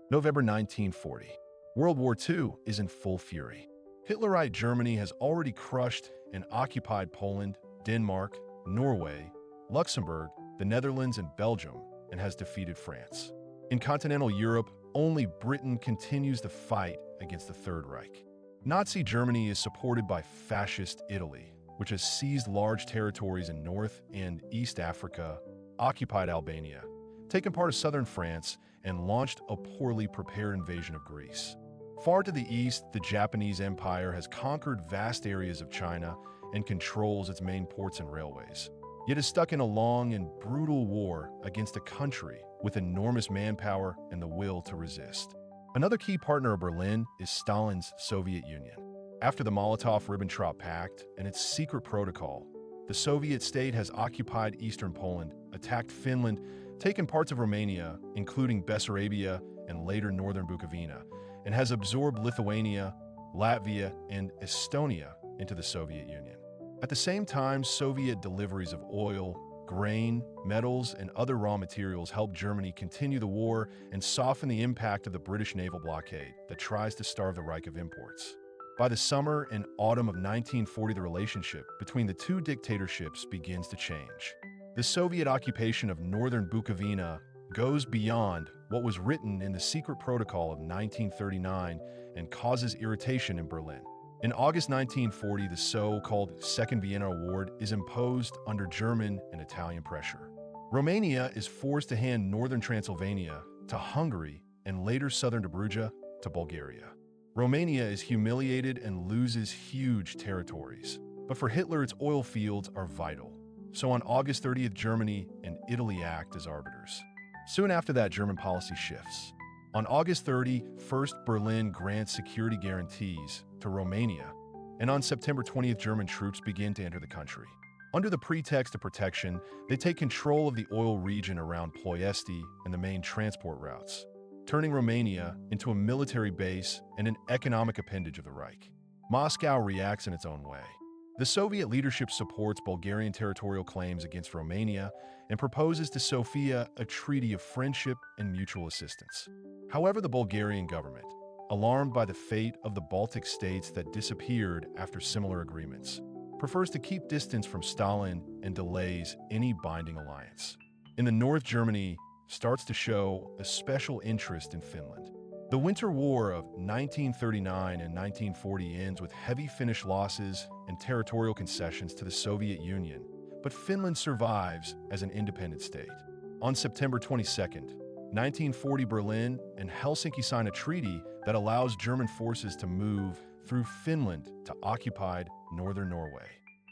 November 1940. World War II is in full fury. Hitlerite Germany has already crushed and occupied Poland, Denmark, Norway, Luxembourg, the Netherlands, and Belgium, and has defeated France. In continental Europe, only Britain continues the fight against the Third Reich. Nazi Germany is supported by fascist Italy, which has seized large territories in North and East Africa, occupied Albania, taken part of southern France, and launched a poorly prepared invasion of Greece. Far to the east, the Japanese Empire has conquered vast areas of China and controls its main ports and railways, yet is stuck in a long and brutal war against a country with enormous manpower and the will to resist. Another key partner of Berlin is Stalin's Soviet Union. After the Molotov-Ribbentrop Pact and its secret protocol, the Soviet state has occupied eastern Poland, attacked Finland, taken parts of Romania, including Bessarabia and later northern Bukovina, and has absorbed Lithuania, Latvia, and Estonia into the Soviet Union. At the same time, Soviet deliveries of oil, grain, metals, and other raw materials helped Germany continue the war and soften the impact of the British naval blockade that tries to starve the Reich of imports. By the summer and autumn of 1940, the relationship between the two dictatorships begins to change. The Soviet occupation of northern Bukovina goes beyond what was written in the secret protocol of 1939 and causes irritation in Berlin. In August 1940, the so-called Second Vienna Award is imposed under German and Italian pressure. Romania is forced to hand northern Transylvania to Hungary and later southern Dobruja to Bulgaria. Romania is humiliated and loses huge territories, but for Hitler its oil fields are vital. So on August 30th, Germany and Italy act as arbiters. Soon after that, German policy shifts. On August 31st, Berlin grants security guarantees to Romania, and on September 20th, German troops begin to enter the country. Under the pretext of protection, they take control of the oil region around Ploiesti and the main transport routes, turning Romania into a military base and an economic appendage of the Reich. Moscow reacts in its own way. The Soviet leadership supports Bulgarian territorial claims against Romania and proposes to Sofia a treaty of friendship and mutual assistance. However, the Bulgarian government, alarmed by the fate of the Baltic states that disappeared after similar agreements, prefers to keep distance from Stalin and delays any binding alliance. In the north, Germany starts to show a special interest in Finland. The Winter War of 1939 and 1940 ends with heavy Finnish losses and territorial concessions to the Soviet Union, but Finland survives as an independent state. On September 22nd, 1940, Berlin and Helsinki sign a treaty that allows German forces to move through Finland to occupied northern Norway.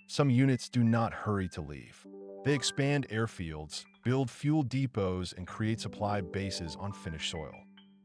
Some units do not hurry to leave. They expand airfields, build fuel depots, and create supply bases on Finnish soil.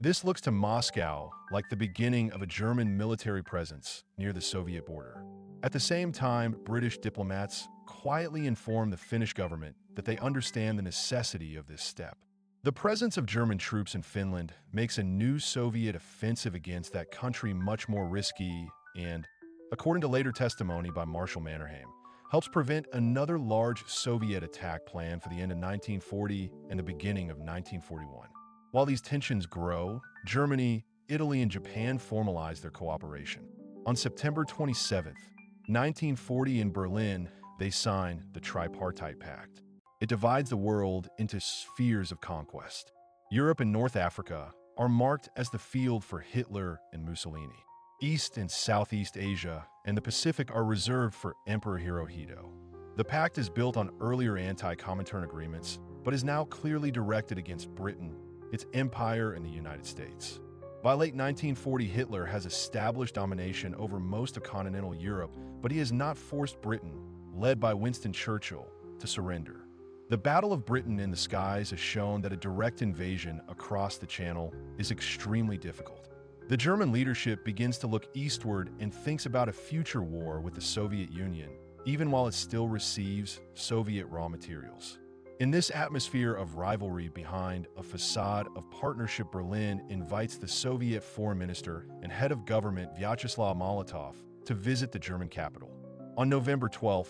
This looks to Moscow like the beginning of a German military presence near the Soviet border. At the same time, British diplomats quietly inform the Finnish government that they understand the necessity of this step. The presence of German troops in Finland makes a new Soviet offensive against that country much more risky and, according to later testimony by Marshal Mannerheim, helps prevent another large Soviet attack planned for the end of 1940 and the beginning of 1941. While these tensions grow, Germany, Italy, and Japan formalize their cooperation. On September 27, 1940, in Berlin, they sign the Tripartite Pact. It divides the world into spheres of conquest. Europe and North Africa are marked as the field for Hitler and Mussolini. East and Southeast Asia and the Pacific are reserved for Emperor Hirohito. The pact is built on earlier anti-Comintern agreements, but is now clearly directed against Britain, its empire, and the United States. By late 1940, Hitler has established domination over most of continental Europe, but he has not forced Britain, led by Winston Churchill, to surrender. The Battle of Britain in the Skies has shown that a direct invasion across the Channel is extremely difficult. The German leadership begins to look eastward and thinks about a future war with the Soviet Union, even while it still receives Soviet raw materials. In this atmosphere of rivalry behind a facade of partnership, Berlin invites the Soviet foreign minister and head of government Vyacheslav Molotov to visit the German capital. On November 12,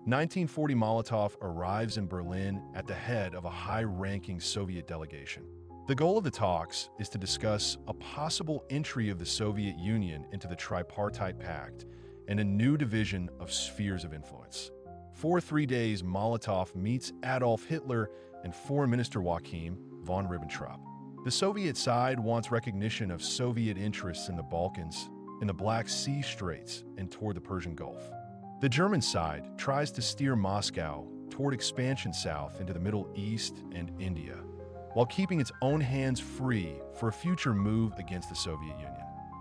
1940, Molotov arrives in Berlin at the head of a high-ranking Soviet delegation. The goal of the talks is to discuss a possible entry of the Soviet Union into the Tripartite Pact and a new division of spheres of influence. For 3 days, Molotov meets Adolf Hitler and Foreign Minister Joachim von Ribbentrop. The Soviet side wants recognition of Soviet interests in the Balkans, in the Black Sea Straits, and toward the Persian Gulf. The German side tries to steer Moscow toward expansion south into the Middle East and India, while keeping its own hands free for a future move against the Soviet Union.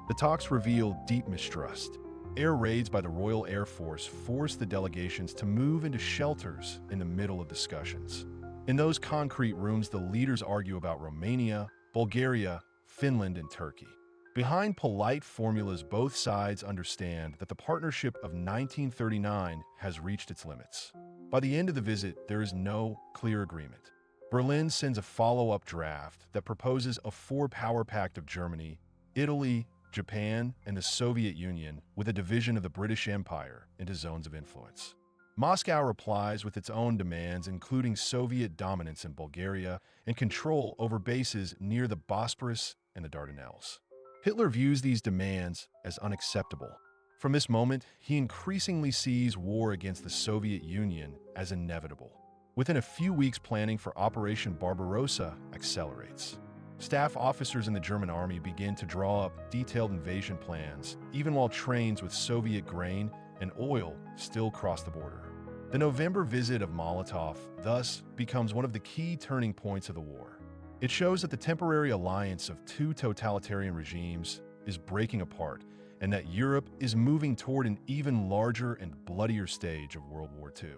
The talks reveal deep mistrust. Air raids by the Royal Air Force force the delegations to move into shelters in the middle of discussions. In those concrete rooms, the leaders argue about Romania, Bulgaria, Finland, and Turkey. Behind polite formulas, both sides understand that the partnership of 1939 has reached its limits. By the end of the visit, there is no clear agreement. Berlin sends a follow-up draft that proposes a four-power pact of Germany, Italy, Japan, and the Soviet Union with a division of the British Empire into zones of influence. Moscow replies with its own demands, including Soviet dominance in Bulgaria and control over bases near the Bosporus and the Dardanelles. Hitler views these demands as unacceptable. From this moment, he increasingly sees war against the Soviet Union as inevitable. Within a few weeks, planning for Operation Barbarossa accelerates. Staff officers in the German army begin to draw up detailed invasion plans, even while trains with Soviet grain and oil still cross the border. The November visit of Molotov thus becomes one of the key turning points of the war. It shows that the temporary alliance of two totalitarian regimes is breaking apart and that Europe is moving toward an even larger and bloodier stage of World War II.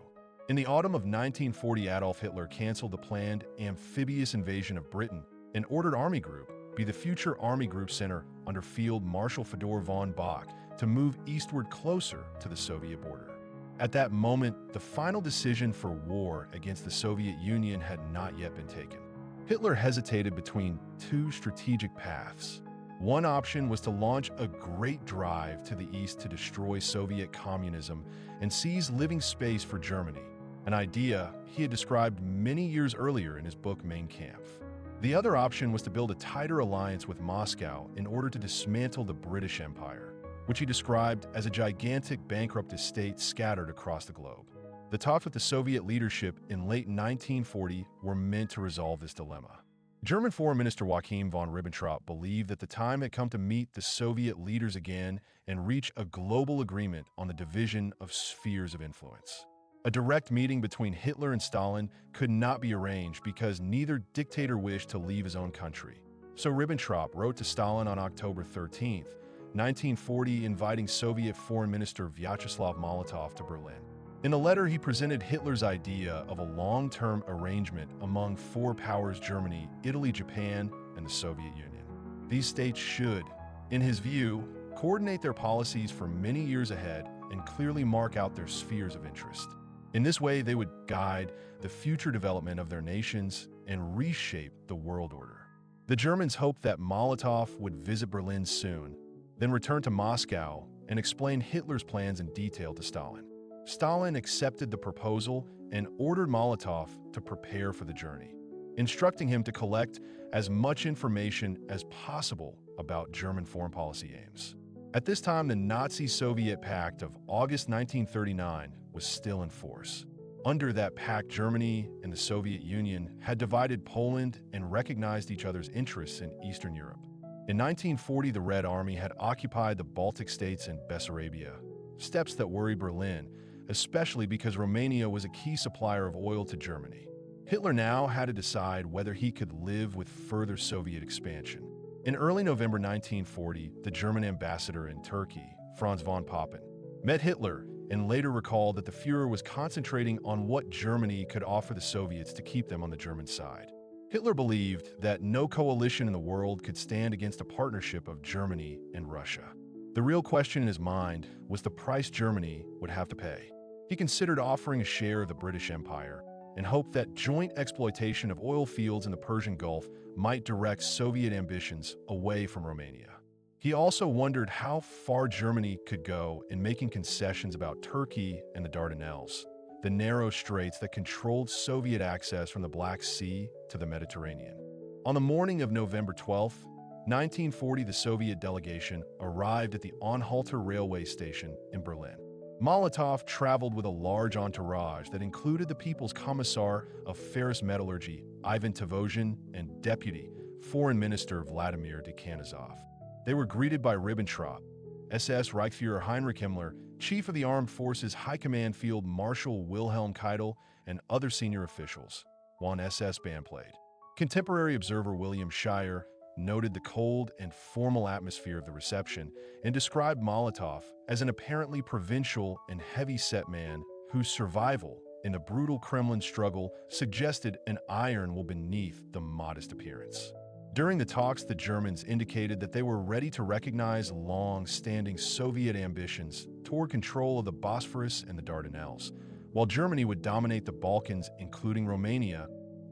In the autumn of 1940, Adolf Hitler canceled the planned amphibious invasion of Britain and ordered Army Group be the future Army Group Center under Field Marshal Fedor von Bock to move eastward closer to the Soviet border. At that moment, the final decision for war against the Soviet Union had not yet been taken. Hitler hesitated between two strategic paths. One option was to launch a great drive to the east to destroy Soviet communism and seize living space for Germany, an idea he had described many years earlier in his book Mein Kampf. The other option was to build a tighter alliance with Moscow in order to dismantle the British Empire, which he described as a gigantic bankrupt estate scattered across the globe. The talks with the Soviet leadership in late 1940 were meant to resolve this dilemma. German Foreign Minister Joachim von Ribbentrop believed that the time had come to meet the Soviet leaders again and reach a global agreement on the division of spheres of influence. A direct meeting between Hitler and Stalin could not be arranged because neither dictator wished to leave his own country. So Ribbentrop wrote to Stalin on October 13, 1940, inviting Soviet Foreign Minister Vyacheslav Molotov to Berlin. In a letter, he presented Hitler's idea of a long-term arrangement among four powers: Germany, Italy, Japan, and the Soviet Union. These states should, in his view, coordinate their policies for many years ahead and clearly mark out their spheres of interest. In this way, they would guide the future development of their nations and reshape the world order. The Germans hoped that Molotov would visit Berlin soon, then return to Moscow and explain Hitler's plans in detail to Stalin. Stalin accepted the proposal and ordered Molotov to prepare for the journey, instructing him to collect as much information as possible about German foreign policy aims. At this time, the Nazi-Soviet Pact of August 1939 was still in force. Under that pact, Germany and the Soviet Union had divided Poland and recognized each other's interests in Eastern Europe. In 1940, the Red Army had occupied the Baltic states and Bessarabia, steps that worried Berlin, especially because Romania was a key supplier of oil to Germany. Hitler now had to decide whether he could live with further Soviet expansion. In early November 1940, the German ambassador in Turkey, Franz von Papen, met Hitler and later recalled that the Führer was concentrating on what Germany could offer the Soviets to keep them on the German side. Hitler believed that no coalition in the world could stand against a partnership of Germany and Russia. The real question in his mind was the price Germany would have to pay. He considered offering a share of the British Empire and hoped that joint exploitation of oil fields in the Persian Gulf might direct Soviet ambitions away from Romania. He also wondered how far Germany could go in making concessions about Turkey and the Dardanelles, the narrow straits that controlled Soviet access from the Black Sea to the Mediterranean. On the morning of November 12, 1940, the Soviet delegation arrived at the Anhalter railway station in Berlin. Molotov traveled with a large entourage that included the People's Commissar of Ferrous Metallurgy, Ivan Tavozhin, and Deputy Foreign Minister Vladimir Dekanizov. They were greeted by Ribbentrop, SS Reichsfuhrer Heinrich Himmler, Chief of the Armed Forces High Command Field Marshal Wilhelm Keitel, and other senior officials, while an SS band played. Contemporary observer William Shire noted the cold and formal atmosphere of the reception and described Molotov as an apparently provincial and heavy-set man whose survival in the brutal Kremlin struggle suggested an iron will beneath the modest appearance. During the talks, the Germans indicated that they were ready to recognize long-standing Soviet ambitions toward control of the Bosphorus and the Dardanelles, while Germany would dominate the Balkans, including Romania,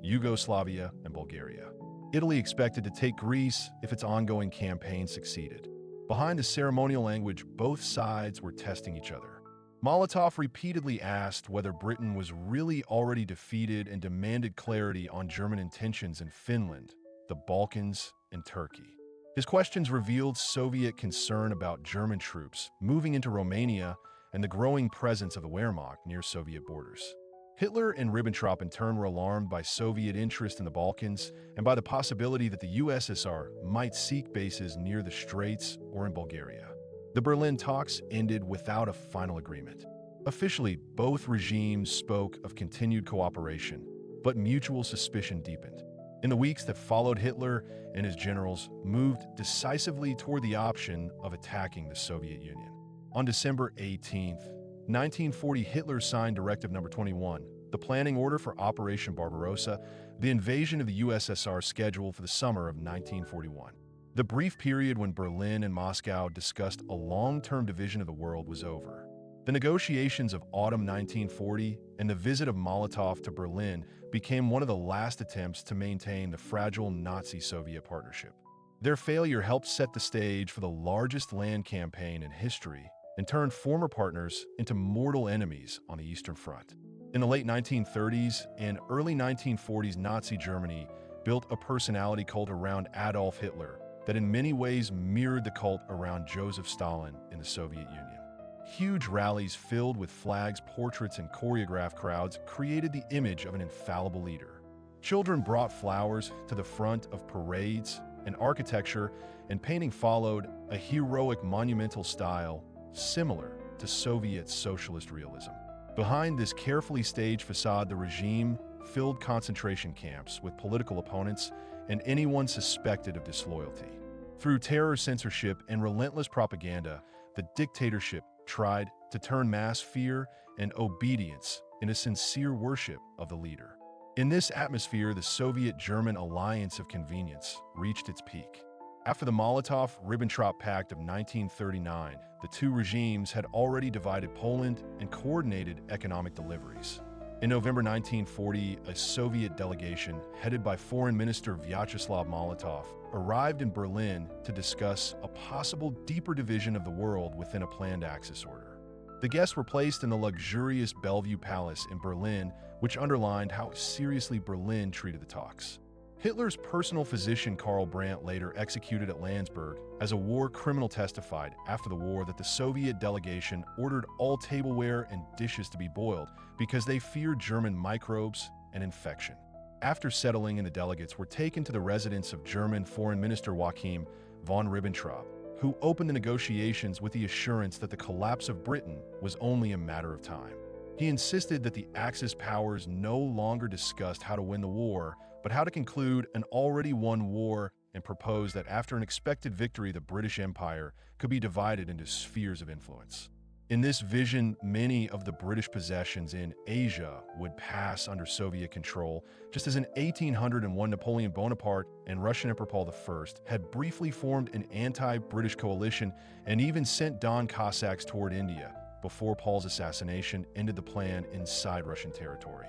Yugoslavia, and Bulgaria. Italy expected to take Greece if its ongoing campaign succeeded. Behind the ceremonial language, both sides were testing each other. Molotov repeatedly asked whether Britain was really already defeated and demanded clarity on German intentions in Finland, the Balkans, and Turkey. His questions revealed Soviet concern about German troops moving into Romania and the growing presence of the Wehrmacht near Soviet borders. Hitler and Ribbentrop in turn were alarmed by Soviet interest in the Balkans and by the possibility that the USSR might seek bases near the Straits or in Bulgaria. The Berlin talks ended without a final agreement. Officially, both regimes spoke of continued cooperation, but mutual suspicion deepened. In the weeks that followed, Hitler and his generals moved decisively toward the option of attacking the Soviet Union. On December 18, 1940, Hitler signed Directive No. 21, the planning order for Operation Barbarossa, the invasion of the USSR scheduled for the summer of 1941. The brief period when Berlin and Moscow discussed a long-term division of the world was over. The negotiations of autumn 1940 and the visit of Molotov to Berlin became one of the last attempts to maintain the fragile Nazi-Soviet partnership. Their failure helped set the stage for the largest land campaign in history and turned former partners into mortal enemies on the Eastern Front. In the late 1930s and early 1940s, Nazi Germany built a personality cult around Adolf Hitler that in many ways mirrored the cult around Joseph Stalin in the Soviet Union. Huge rallies filled with flags, portraits, and choreographed crowds created the image of an infallible leader. Children brought flowers to the front of parades, and architecture and painting followed a heroic monumental style similar to Soviet socialist realism. Behind this carefully staged facade, the regime filled concentration camps with political opponents and anyone suspected of disloyalty. Through terror, censorship, and relentless propaganda, the dictatorship tried to turn mass fear and obedience into sincere worship of the leader. In this atmosphere, the Soviet-German alliance of convenience reached its peak. After the Molotov-Ribbentrop Pact of 1939, the two regimes had already divided Poland and coordinated economic deliveries. In November 1940, a Soviet delegation headed by Foreign Minister Vyacheslav Molotov arrived in Berlin to discuss a possible deeper division of the world within a planned Axis order. The guests were placed in the luxurious Bellevue Palace in Berlin, which underlined how seriously Berlin treated the talks. Hitler's personal physician Karl Brandt, later executed at Landsberg as a war criminal, testified after the war that the Soviet delegation ordered all tableware and dishes to be boiled because they feared German microbes and infection. After settling in, the delegates were taken to the residence of German Foreign Minister Joachim von Ribbentrop, who opened the negotiations with the assurance that the collapse of Britain was only a matter of time. He insisted that the Axis powers no longer discussed how to win the war, but how to conclude an already won war, and proposed that after an expected victory, the British Empire could be divided into spheres of influence. In this vision, many of the British possessions in Asia would pass under Soviet control, just as in 1801 Napoleon Bonaparte and Russian Emperor Paul I had briefly formed an anti-British coalition and even sent Don Cossacks toward India before Paul's assassination ended the plan inside Russian territory.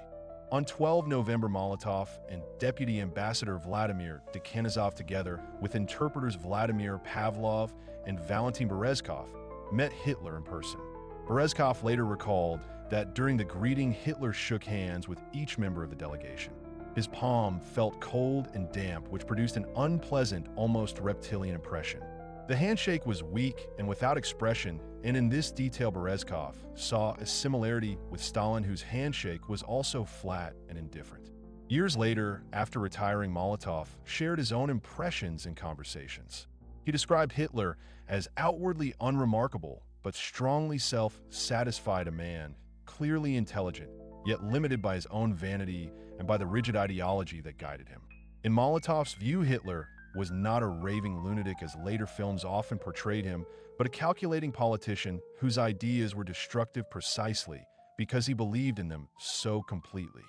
On 12 November, Molotov and Deputy Ambassador Vladimir Dekanizov, together with interpreters Vladimir Pavlov and Valentin Berezkov, met Hitler in person. Berezkov later recalled that during the greeting, Hitler shook hands with each member of the delegation. His palm felt cold and damp, which produced an unpleasant, almost reptilian impression. The handshake was weak and without expression, and in this detail Berezkov saw a similarity with Stalin, whose handshake was also flat and indifferent. Years later, after retiring, Molotov shared his own impressions in conversations. He described Hitler as outwardly unremarkable, but strongly self-satisfied, a man, clearly intelligent, yet limited by his own vanity and by the rigid ideology that guided him. In Molotov's view, Hitler was not a raving lunatic as later films often portrayed him, but a calculating politician whose ideas were destructive precisely because he believed in them so completely.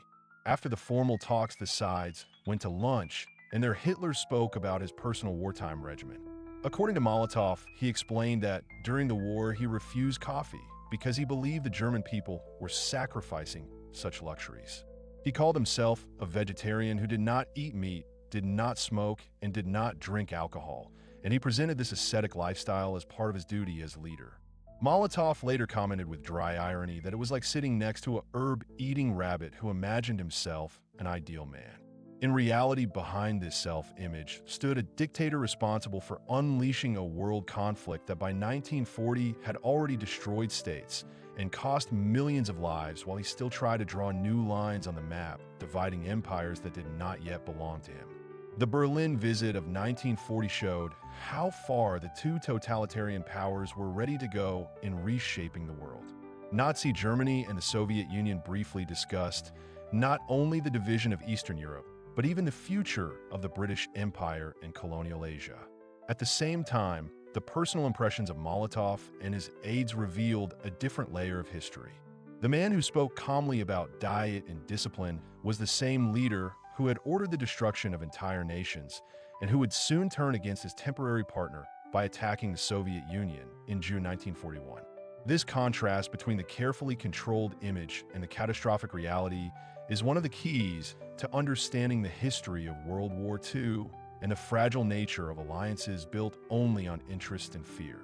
After the formal talks, the sides went to lunch, and there Hitler spoke about his personal wartime regimen. According to Molotov, he explained that during the war he refused coffee because he believed the German people were sacrificing such luxuries. He called himself a vegetarian who did not eat meat, did not smoke, and did not drink alcohol, and he presented this ascetic lifestyle as part of his duty as leader. Molotov later commented with dry irony that it was like sitting next to a herb-eating rabbit who imagined himself an ideal man. In reality, behind this self-image stood a dictator responsible for unleashing a world conflict that by 1940 had already destroyed states and cost millions of lives, while he still tried to draw new lines on the map, dividing empires that did not yet belong to him. The Berlin visit of 1940 showed how far the two totalitarian powers were ready to go in reshaping the world. Nazi Germany and the Soviet Union briefly discussed not only the division of Eastern Europe, but even the future of the British Empire and colonial Asia. At the same time, the personal impressions of Molotov and his aides revealed a different layer of history. The man who spoke calmly about diet and discipline was the same leader who had ordered the destruction of entire nations and who would soon turn against his temporary partner by attacking the Soviet Union in June 1941. This contrast between the carefully controlled image and the catastrophic reality is one of the keys to understanding the history of World War II and the fragile nature of alliances built only on interest and fear.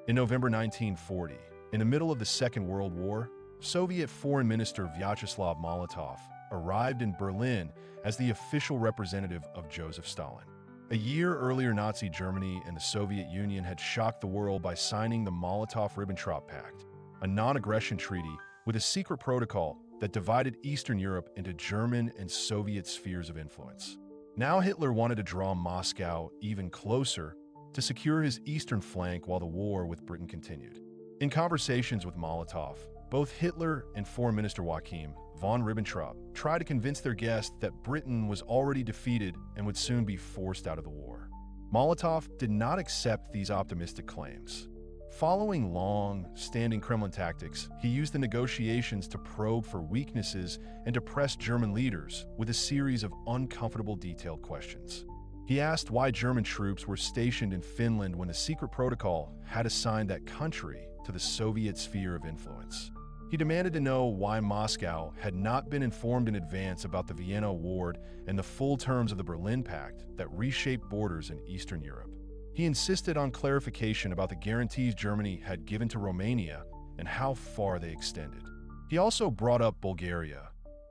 In November 1940, in the middle of the Second World War, Soviet Foreign Minister Vyacheslav Molotov arrived in Berlin as the official representative of Joseph Stalin. A year earlier, Nazi Germany and the Soviet Union had shocked the world by signing the Molotov-Ribbentrop Pact, a non-aggression treaty with a secret protocol that divided Eastern Europe into German and Soviet spheres of influence. Now Hitler wanted to draw Moscow even closer to secure his eastern flank while the war with Britain continued. In conversations with Molotov, both Hitler and Foreign Minister Joachim von Ribbentrop tried to convince their guest that Britain was already defeated and would soon be forced out of the war. Molotov did not accept these optimistic claims. Following long-standing Kremlin tactics, he used the negotiations to probe for weaknesses and to press German leaders with a series of uncomfortable, detailed questions. He asked why German troops were stationed in Finland when the secret protocol had assigned that country to the Soviet sphere of influence. He demanded to know why Moscow had not been informed in advance about the Vienna Award and the full terms of the Berlin Pact that reshaped borders in Eastern Europe. He insisted on clarification about the guarantees Germany had given to Romania and how far they extended. He also brought up Bulgaria,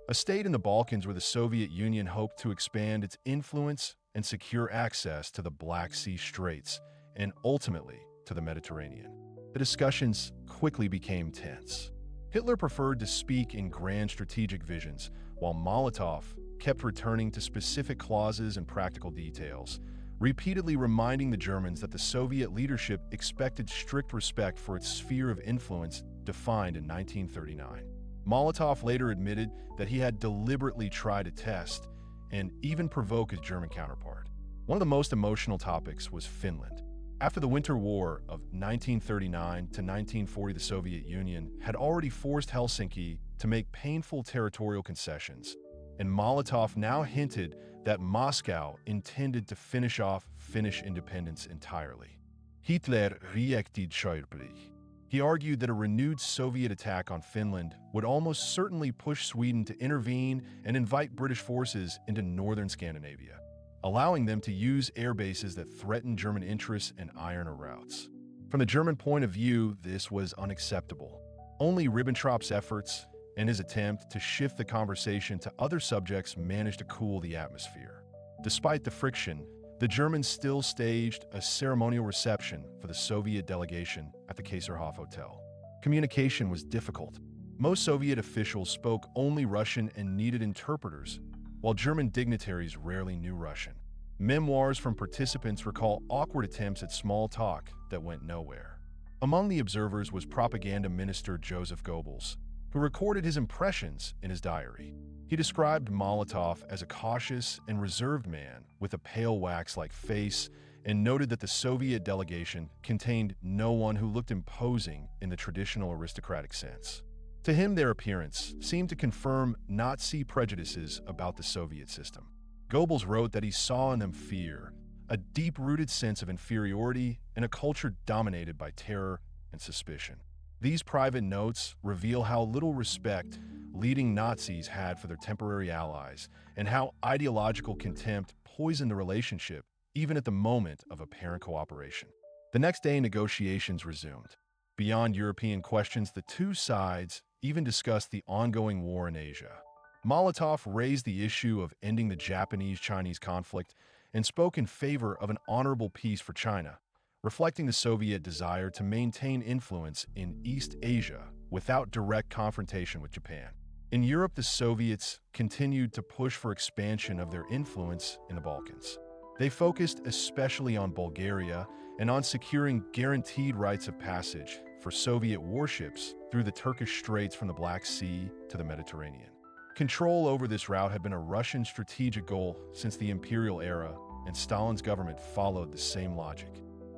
a state in the Balkans where the Soviet Union hoped to expand its influence and secure access to the Black Sea Straits and ultimately to the Mediterranean. The discussions quickly became tense. Hitler preferred to speak in grand strategic visions, while Molotov kept returning to specific clauses and practical details, repeatedly reminding the Germans that the Soviet leadership expected strict respect for its sphere of influence defined in 1939. Molotov later admitted that he had deliberately tried to test and even provoke his German counterpart. One of the most emotional topics was Finland. After the Winter War of 1939 to 1940, the Soviet Union had already forced Helsinki to make painful territorial concessions, and Molotov now hinted that Moscow intended to finish off Finnish independence entirely. Hitler reacted sharply. He argued that a renewed Soviet attack on Finland would almost certainly push Sweden to intervene and invite British forces into northern Scandinavia, allowing them to use air bases that threatened German interests and iron routes. From the German point of view, this was unacceptable. Only Ribbentrop's efforts and his attempt to shift the conversation to other subjects managed to cool the atmosphere. Despite the friction, the Germans still staged a ceremonial reception for the Soviet delegation at the Kaiserhof Hotel. Communication was difficult. Most Soviet officials spoke only Russian and needed interpreters, while German dignitaries rarely knew Russian. Memoirs from participants recall awkward attempts at small talk that went nowhere. Among the observers was propaganda minister Joseph Goebbels, who recorded his impressions in his diary. He described Molotov as a cautious and reserved man with a pale wax-like face and noted that the Soviet delegation contained no one who looked imposing in the traditional aristocratic sense. To him, their appearance seemed to confirm Nazi prejudices about the Soviet system. Goebbels wrote that he saw in them fear, a deep-rooted sense of inferiority in a culture dominated by terror and suspicion. These private notes reveal how little respect leading Nazis had for their temporary allies and how ideological contempt poisoned the relationship even at the moment of apparent cooperation. The next day, negotiations resumed. Beyond European questions, the two sides even discussed the ongoing war in Asia. Molotov raised the issue of ending the Japanese-Chinese conflict and spoke in favor of an honorable peace for China, reflecting the Soviet desire to maintain influence in East Asia without direct confrontation with Japan. In Europe, the Soviets continued to push for expansion of their influence in the Balkans. They focused especially on Bulgaria and on securing guaranteed rights of passage for Soviet warships through the Turkish Straits from the Black Sea to the Mediterranean. Control over this route had been a Russian strategic goal since the imperial era, and Stalin's government followed the same logic.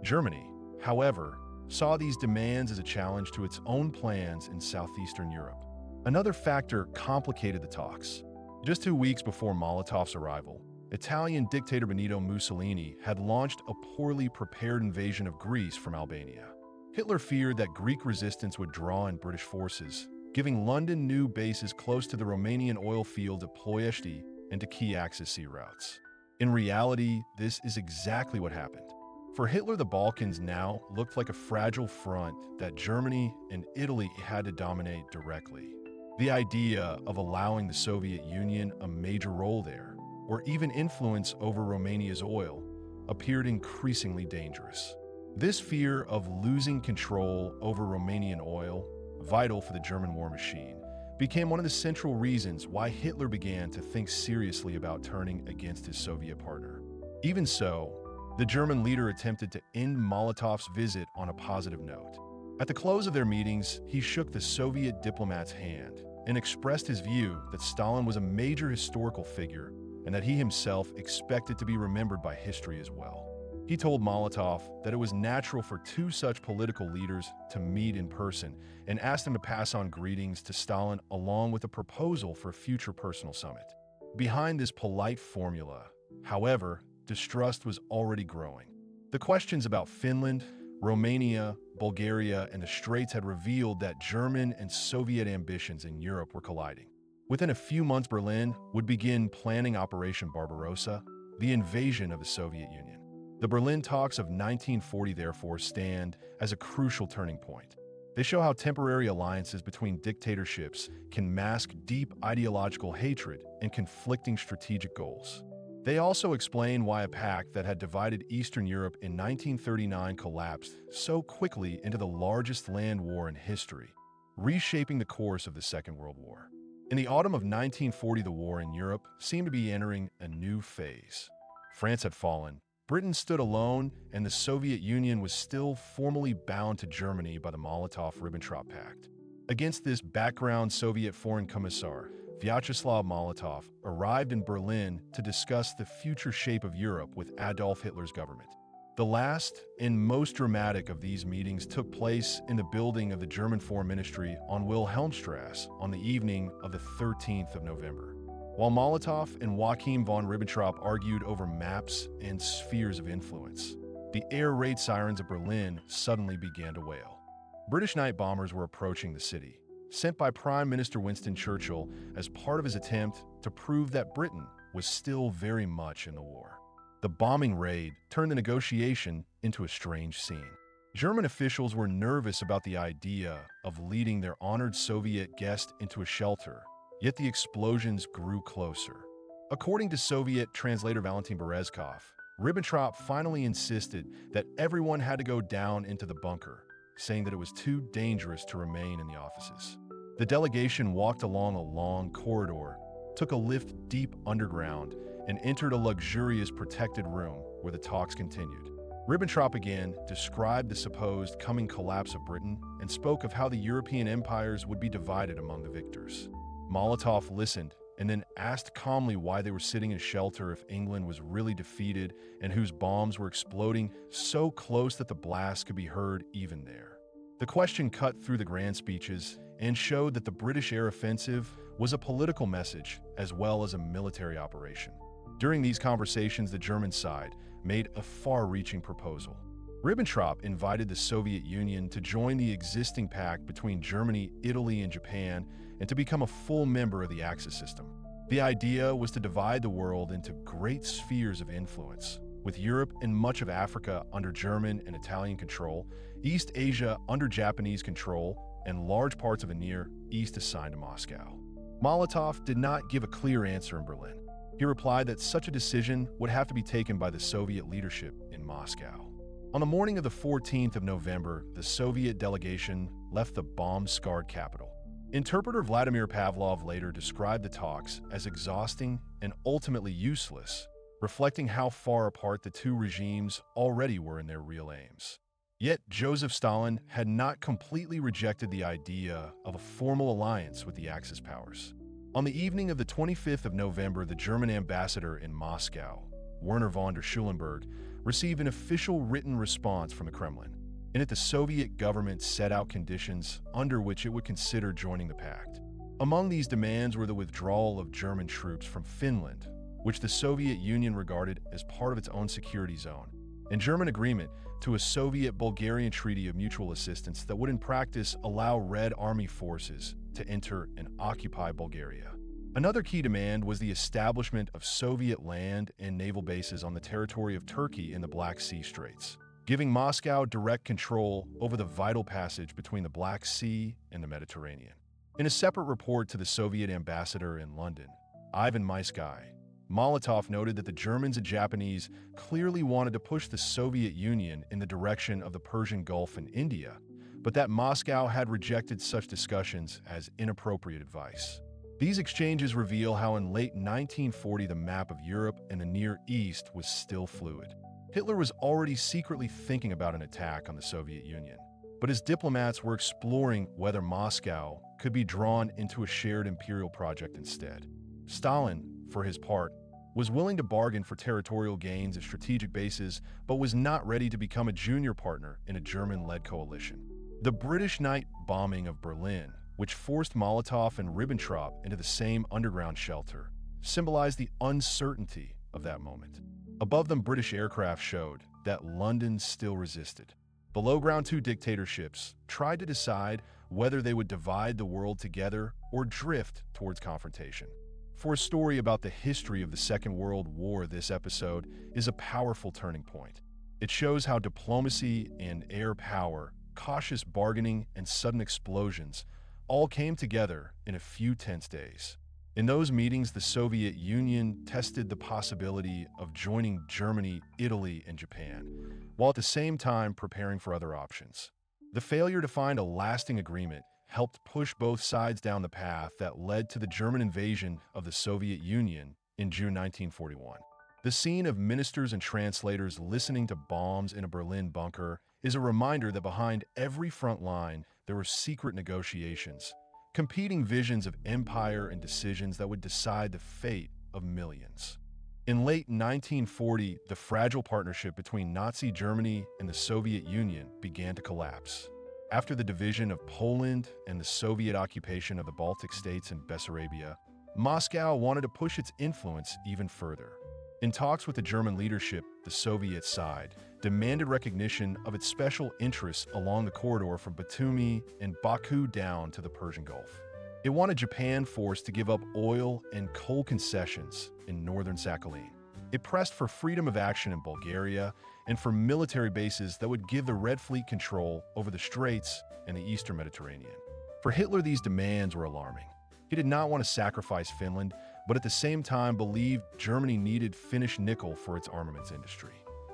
Germany, however, saw these demands as a challenge to its own plans in southeastern Europe. Another factor complicated the talks. Just 2 weeks before Molotov's arrival, Italian dictator Benito Mussolini had launched a poorly prepared invasion of Greece from Albania. Hitler feared that Greek resistance would draw in British forces, giving London new bases close to the Romanian oil fields at Ploiești and to key Axis sea routes. In reality, this is exactly what happened. For Hitler, the Balkans now looked like a fragile front that Germany and Italy had to dominate directly. The idea of allowing the Soviet Union a major role there, or even influence over Romania's oil, appeared increasingly dangerous. This fear of losing control over Romanian oil, vital for the German war machine, became one of the central reasons why Hitler began to think seriously about turning against his Soviet partner. Even so, the German leader attempted to end Molotov's visit on a positive note. At the close of their meetings, he shook the Soviet diplomat's hand and expressed his view that Stalin was a major historical figure and that he himself expected to be remembered by history as well. He told Molotov that it was natural for two such political leaders to meet in person and asked him to pass on greetings to Stalin along with a proposal for a future personal summit. Behind this polite formula, however, distrust was already growing. The questions about Finland, Romania, Bulgaria, and the Straits had revealed that German and Soviet ambitions in Europe were colliding. Within a few months, Berlin would begin planning Operation Barbarossa, the invasion of the Soviet Union. The Berlin talks of 1940 therefore stand as a crucial turning point. They show how temporary alliances between dictatorships can mask deep ideological hatred and conflicting strategic goals. They also explain why a pact that had divided Eastern Europe in 1939 collapsed so quickly into the largest land war in history, reshaping the course of the Second World War. In the autumn of 1940, the war in Europe seemed to be entering a new phase. France had fallen, Britain stood alone, and the Soviet Union was still formally bound to Germany by the Molotov-Ribbentrop Pact. Against this background, Soviet Foreign Commissar Vyacheslav Molotov arrived in Berlin to discuss the future shape of Europe with Adolf Hitler's government. The last and most dramatic of these meetings took place in the building of the German Foreign Ministry on Wilhelmstrasse on the evening of the 13th of November. While Molotov and Joachim von Ribbentrop argued over maps and spheres of influence, the air raid sirens of Berlin suddenly began to wail. British night bombers were approaching the city, sent by Prime Minister Winston Churchill as part of his attempt to prove that Britain was still very much in the war. The bombing raid turned the negotiation into a strange scene. German officials were nervous about the idea of leading their honored Soviet guest into a shelter, yet the explosions grew closer. According to Soviet translator Valentin Berezkov, Ribbentrop finally insisted that everyone had to go down into the bunker, saying that it was too dangerous to remain in the offices. The delegation walked along a long corridor, took a lift deep underground, and entered a luxurious protected room where the talks continued. Ribbentrop again described the supposed coming collapse of Britain and spoke of how the European empires would be divided among the victors. Molotov listened and then asked calmly why they were sitting in shelter if England was really defeated and whose bombs were exploding so close that the blast could be heard even there. The question cut through the grand speeches and showed that the British air offensive was a political message as well as a military operation. During these conversations, the German side made a far-reaching proposal. Ribbentrop invited the Soviet Union to join the existing pact between Germany, Italy, and Japan and to become a full member of the Axis system. The idea was to divide the world into great spheres of influence, with Europe and much of Africa under German and Italian control, East Asia under Japanese control, and large parts of the Near East assigned to Moscow. Molotov did not give a clear answer in Berlin. He replied that such a decision would have to be taken by the Soviet leadership in Moscow. On the morning of the 14th of November, the Soviet delegation left the bomb-scarred capital. Interpreter Vladimir Pavlov later described the talks as exhausting and ultimately useless, reflecting how far apart the two regimes already were in their real aims. Yet Joseph Stalin had not completely rejected the idea of a formal alliance with the Axis powers. On the evening of the 25th of November, the German ambassador in Moscow, Werner von der Schulenburg, received an official written response from the Kremlin. In it, the Soviet government set out conditions under which it would consider joining the pact. Among these demands were the withdrawal of German troops from Finland, which the Soviet Union regarded as part of its own security zone, and German agreement to a Soviet-Bulgarian treaty of mutual assistance that would in practice allow Red Army forces to enter and occupy Bulgaria. Another key demand was the establishment of Soviet land and naval bases on the territory of Turkey in the Black Sea Straits, giving Moscow direct control over the vital passage between the Black Sea and the Mediterranean. In a separate report to the Soviet ambassador in London, Ivan Maisky, Molotov noted that the Germans and Japanese clearly wanted to push the Soviet Union in the direction of the Persian Gulf and India, but that Moscow had rejected such discussions as inappropriate advice. These exchanges reveal how in late 1940 the map of Europe and the Near East was still fluid. Hitler was already secretly thinking about an attack on the Soviet Union, but his diplomats were exploring whether Moscow could be drawn into a shared imperial project instead. Stalin, for his part, was willing to bargain for territorial gains at strategic bases, but was not ready to become a junior partner in a German-led coalition. The British night bombing of Berlin, which forced Molotov and Ribbentrop into the same underground shelter, symbolized the uncertainty of that moment. Above them, British aircraft showed that London still resisted. Below, Ground 2 dictatorships tried to decide whether they would divide the world together or drift towards confrontation. For a story about the history of the Second World War, this episode is a powerful turning point. It shows how diplomacy and air power, cautious bargaining, and sudden explosions all came together in a few tense days. In those meetings, the Soviet Union tested the possibility of joining Germany, Italy, and Japan, while at the same time preparing for other options. The failure to find a lasting agreement helped push both sides down the path that led to the German invasion of the Soviet Union in June 1941. The scene of ministers and translators listening to bombs in a Berlin bunker is a reminder that behind every front line there were secret negotiations, competing visions of empire and decisions that would decide the fate of millions. In late 1940, the fragile partnership between Nazi Germany and the Soviet Union began to collapse. After the division of Poland and the Soviet occupation of the Baltic states and Bessarabia, Moscow wanted to push its influence even further. In talks with the German leadership, the Soviet side demanded recognition of its special interests along the corridor from Batumi and Baku down to the Persian Gulf. It wanted Japan forced to give up oil and coal concessions in northern Sakhalin. It pressed for freedom of action in Bulgaria and for military bases that would give the Red Fleet control over the Straits and the Eastern Mediterranean. For Hitler, these demands were alarming. He did not want to sacrifice Finland, but at the same time believed Germany needed Finnish nickel for its armaments industry.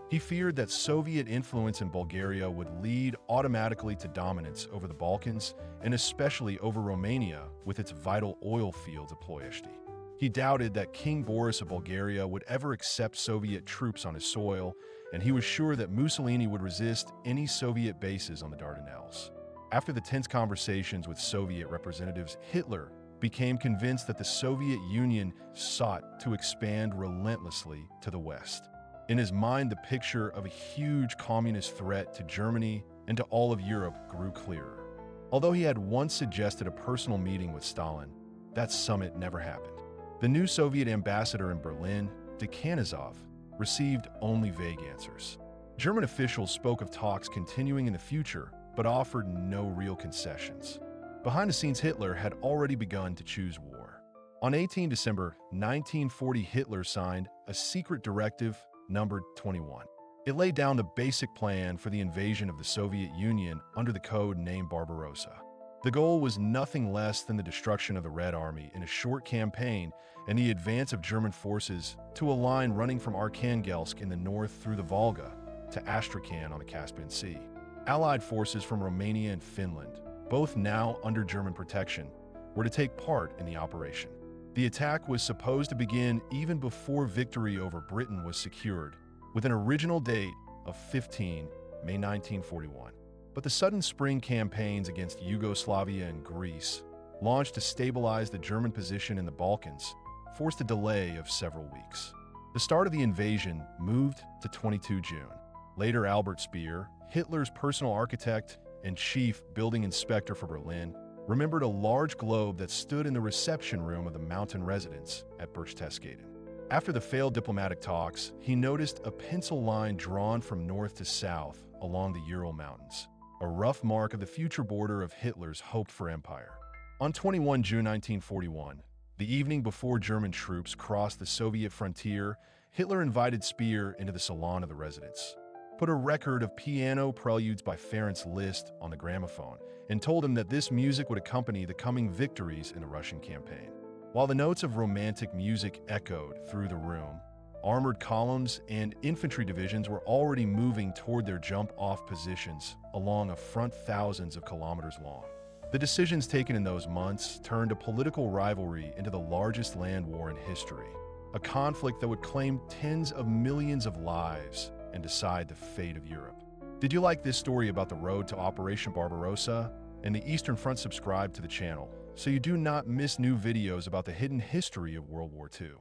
He feared that Soviet influence in Bulgaria would lead automatically to dominance over the Balkans, and especially over Romania with its vital oil fields at Ploiești. He doubted that King Boris of Bulgaria would ever accept Soviet troops on his soil, and he was sure that Mussolini would resist any Soviet bases on the Dardanelles. After the tense conversations with Soviet representatives, Hitler became convinced that the Soviet Union sought to expand relentlessly to the West. In his mind, the picture of a huge communist threat to Germany and to all of Europe grew clearer. Although he had once suggested a personal meeting with Stalin, that summit never happened. The new Soviet ambassador in Berlin, Dekanizov, received only vague answers. German officials spoke of talks continuing in the future, but offered no real concessions. Behind the scenes, Hitler had already begun to choose war. On 18 December 1940, Hitler signed a secret directive numbered 21. It laid down the basic plan for the invasion of the Soviet Union under the code name Barbarossa. The goal was nothing less than the destruction of the Red Army in a short campaign and the advance of German forces to a line running from Arkhangelsk in the north through the Volga to Astrakhan on the Caspian Sea. Allied forces from Romania and Finland, both now under German protection, were to take part in the operation. The attack was supposed to begin even before victory over Britain was secured, with an original date of 15 May 1941. But the sudden spring campaigns against Yugoslavia and Greece, launched to stabilize the German position in the Balkans, forced a delay of several weeks. The start of the invasion moved to 22 June. Later, Albert Speer, Hitler's personal architect and chief building inspector for Berlin, remembered a large globe that stood in the reception room of the mountain residence at Berchtesgaden. After the failed diplomatic talks, he noticed a pencil line drawn from north to south along the Ural Mountains, a rough mark of the future border of Hitler's hoped-for empire. On 21 June 1941, the evening before German troops crossed the Soviet frontier, Hitler invited Speer into the salon of the residence, put a record of piano preludes by Ferenc Liszt on the gramophone, and told him that this music would accompany the coming victories in the Russian campaign. While the notes of romantic music echoed through the room, armored columns and infantry divisions were already moving toward their jump-off positions along a front thousands of kilometers long. The decisions taken in those months turned a political rivalry into the largest land war in history, a conflict that would claim tens of millions of lives and decide the fate of Europe. Did you like this story about the road to Operation Barbarossa and the Eastern Front? Subscribe to the channel so you do not miss new videos about the hidden history of World War II.